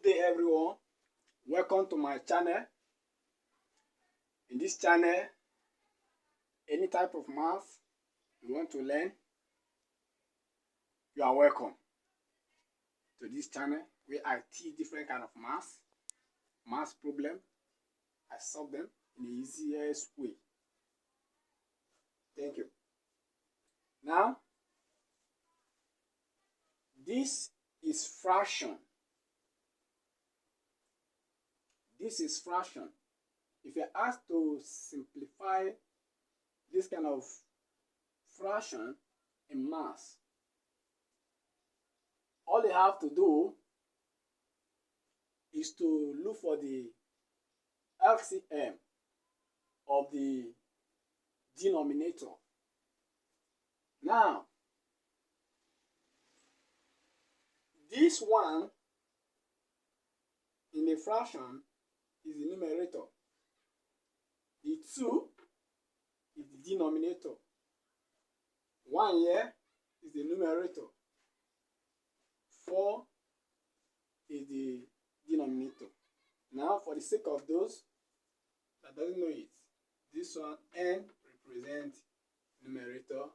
day everyone, welcome to my channel. In this channel, any type of math you want to learn, you are welcome to this channel where I teach different kind of math problem. I solve them in the easiest way. Thank you. Now, this is fraction. This is fraction. If you're asked to simplify this kind of fraction in math, all you have to do is to look for the LCM of the denominator. Now, this one in the fraction is the numerator. The 2 is the denominator. 1 here is the numerator. 4 is the denominator. Now, for the sake of those that doesn't know it, this one n represents numerator,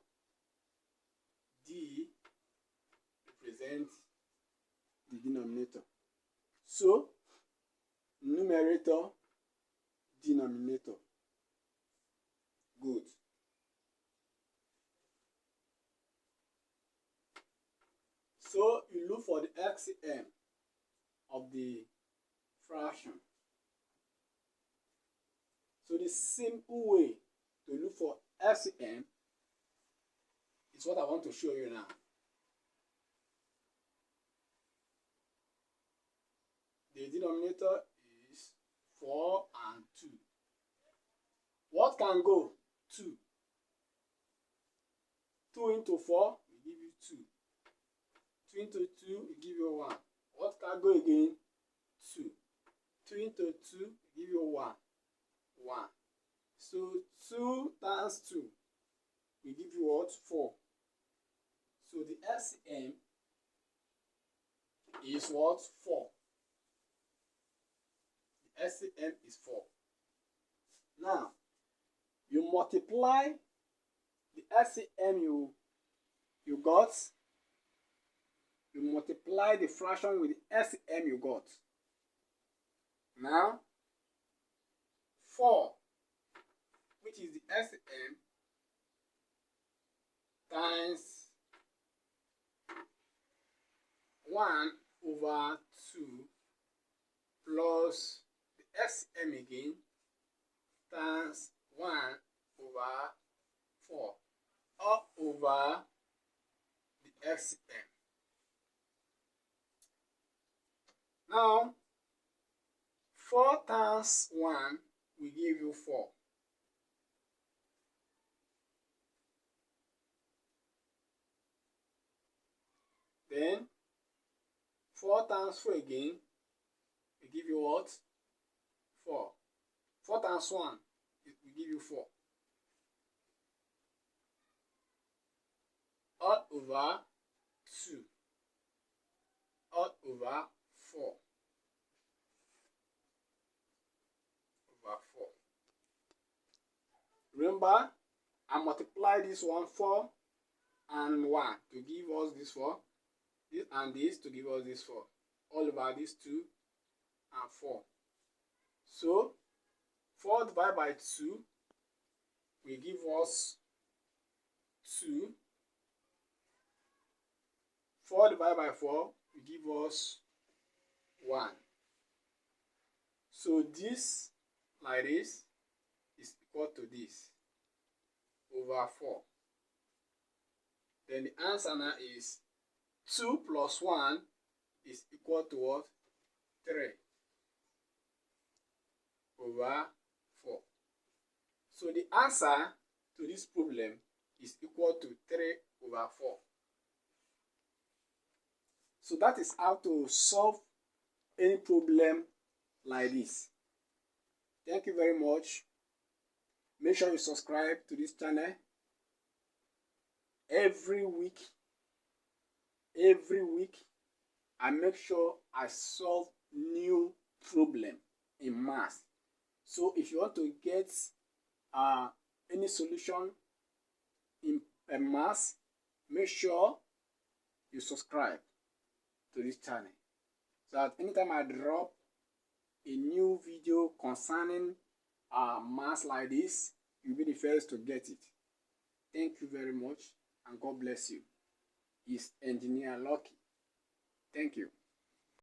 d represents the denominator. So, numerator, denominator. Good. So, you look for the LCM of the fraction. So, the simple way to look for LCM is what I want to show you now. The denominator is 4 and 2. What can go? 2. 2 into 4 will give you 2. 2 into 2 will give you 1. What can go again? 2. 2 into 2 will give you 1. 1. So 2 times 2 will give you what? 4. So the LCM is what? 4. The LCM is 4. Now, you multiply the LCM you got. You multiply the fraction with the LCM you got. Now, 4, which is the LCM, times 1 over 2 plus the LCM again times 1 over 4 all over the LCM. Now, 4 times 1 will give you 4. Then 4 times 4 again will give you what? 4. 4 times 1 it will give you 4. All over 2. All over 4. Over 4. Remember, I multiply this one 4 and 1 to give us this 4. This and this to give us this 4. All over this 2 and 4. So, 4 divided by 2 will give us 2. 4 divided by 4 will give us 1. So this, like this, is equal to this, over 4. Then the answer now is 2 plus 1 is equal to what? 3 over 4. So the answer to this problem is equal to 3 over 4. So that is how to solve any problem like this. Thank you very much. Make sure you subscribe to this channel. Every week, I make sure I solve new problem in maths. So if you want to get any solution in maths, make sure you subscribe to this channel so that anytime I drop a new video concerning maths like this, you'll be the first to get it. Thank you very much and God bless you. It's Engineer Lucky. Thank you.